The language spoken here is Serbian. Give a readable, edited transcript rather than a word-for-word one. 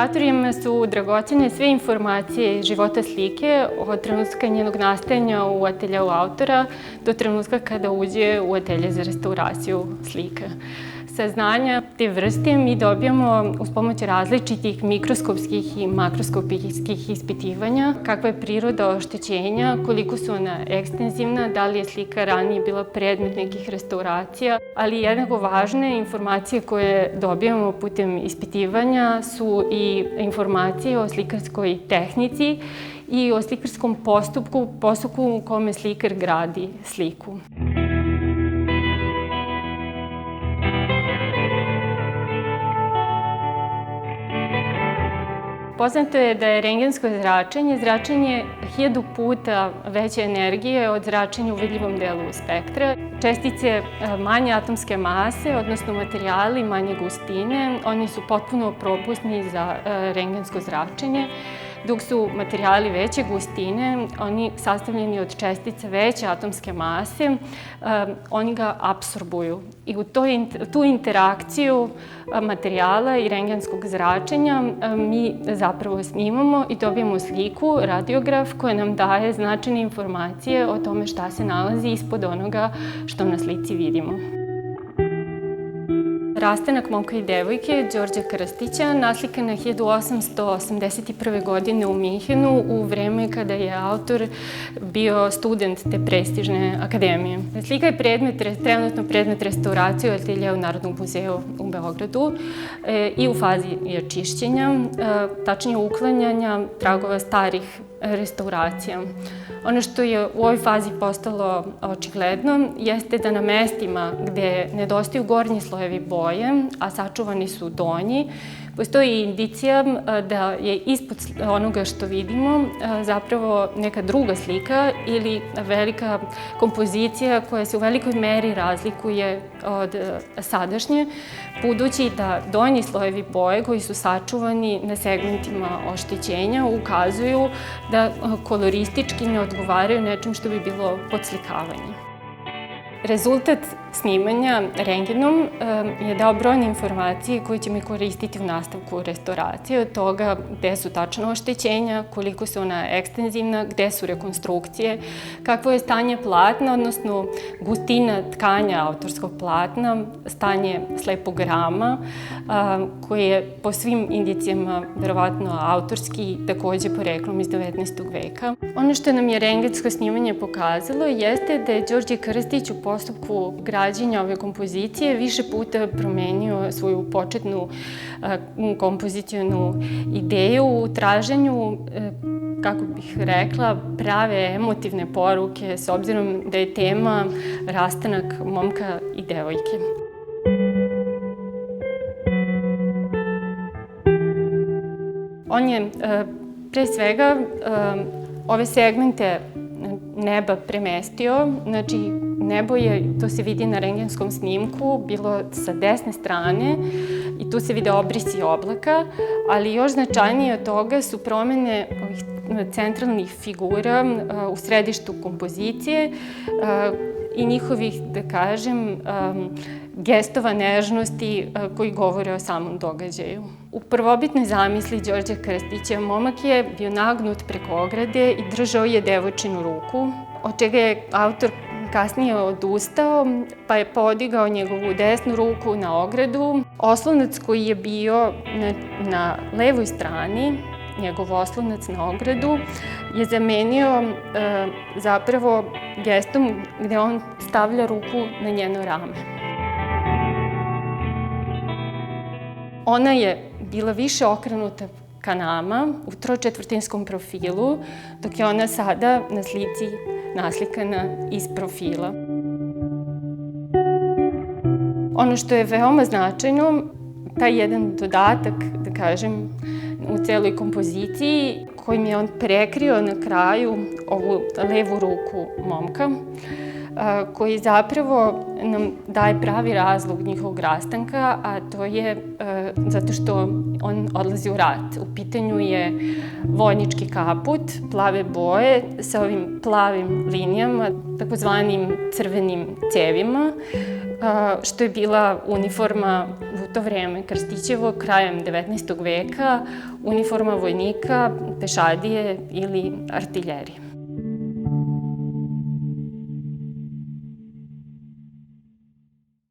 ilustratororijama su dragocene sve informacije iz života slike od trenutka njenog nastajanja u ateljeu autora do trenutka kada uđe u atelje za restauraciju slika. Saznanja te vrste mi dobijamo uz pomoć različitih mikroskopskih i makroskopijskih ispitivanja, kakva je priroda oštećenja, koliko su ona ekstenzivna, da li je slika ranije bila predmet nekih restauracija, ali jednako važne informacije koje dobijamo putem ispitivanja su i informacije o slikarskoj tehnici i o slikarskom postupku u kome slikar gradi sliku. Poznato je da je rendgensko zračenje 1000 puta veće energije od zračenja u vidljivom delu spektra. Čestice manje atomske mase, odnosno materijali manje gustine, oni su potpuno propusni za rendgensko zračenje, dok su materijali veće gustine, oni sastavljeni od čestica veće atomske mase, oni ga apsorbuju. I u tu interakciju materijala i rendgenskog zračenja mi zapravo snimamo i dobijemo sliku, radiograf, koja nam daje značajne informacije o tome šta se nalazi ispod onoga što na slici vidimo. Rastanak momka i devojke Đorđa Krstića naslikan je 1881. godine u Minhenu u vreme kada je autor bio student te prestižne akademije. Slika je trenutno predmet restauracije u ateljeu Narodnog muzeja u Beogradu i u fazi je čišćenja, tačnije uklanjanja tragova starih restauracija. Ono što je u ovoj fazi postalo očigledno jeste da na mestima gde nedostaju gornji slojevi boje, a sačuvani su donji, postoji indicija da je ispod onoga što vidimo zapravo neka druga slika ili velika kompozicija koja se u velikoj meri razlikuje od sadašnje, budući da donji slojevi boje koji su sačuvani na segmentima oštećenja ukazuju da koloristički ne odgovaraju nečem što bi bilo podslikavanje. Rezultat snimanja rendgenom je dao brojne informacije koje ćemo koristiti u nastavku restauracije, od toga gde su tačno oštećenja, koliko su ona ekstenzivna, gde su rekonstrukcije, kakvo je stanje platna, odnosno gustina tkanja autorskog platna, stanje slepograma, koji je po svim indicijama verovatno autorski, takođe poreklom iz 19. veka. Ono što nam je rendgensko snimanje pokazalo jeste da je Đorđe Krstić u postupku građenja ove kompozicije više puta promenio svoju početnu kompozicionu ideju u traženju, kako bih rekla, prave emotivne poruke, s obzirom da je tema rastanak momka i devojke. On je pre svega ove segmente neba premestio, znači nebo je, to se vidi na rendgenskom snimku, bilo sa desne strane i tu se vide obrisi oblaka, ali još značajnije od toga su promene ovih centralnih figura u središtu kompozicije i njihovih, da kažem, gestova nežnosti koji govore o samom događaju. U prvobitnoj zamisli Đorđa Krstića momak je bio nagnut preko ograde i držao je devojčinu ruku, od čega je autor kasnije odustao, pa je podigao njegovu desnu ruku na ogradu. Oslonac koji je bio na levoj strani, njegov oslonac na ogradu, je zamenio zapravo gestom gde on stavlja ruku na njeno rame. Ona je bila više okrenuta ka nama u tročetvrtinskom profilu, dok je ona sada na slici naslikana iz profila. Ono što je veoma značajno, taj jedan dodatak, da kažem, u celoj kompoziciji, kojim je on prekrio na kraju ovu levu ruku momka, koji zapravo nam daje pravi razlog njihovog rastanka, a to je zato što on odlazi u rat. U pitanju je vojnički kaput, plave boje, sa ovim plavim linijama, takozvanim crvenim cevima, što je bila uniforma u to vreme Krstićevo, krajem 19. veka, uniforma vojnika, pešadije ili artiljerije.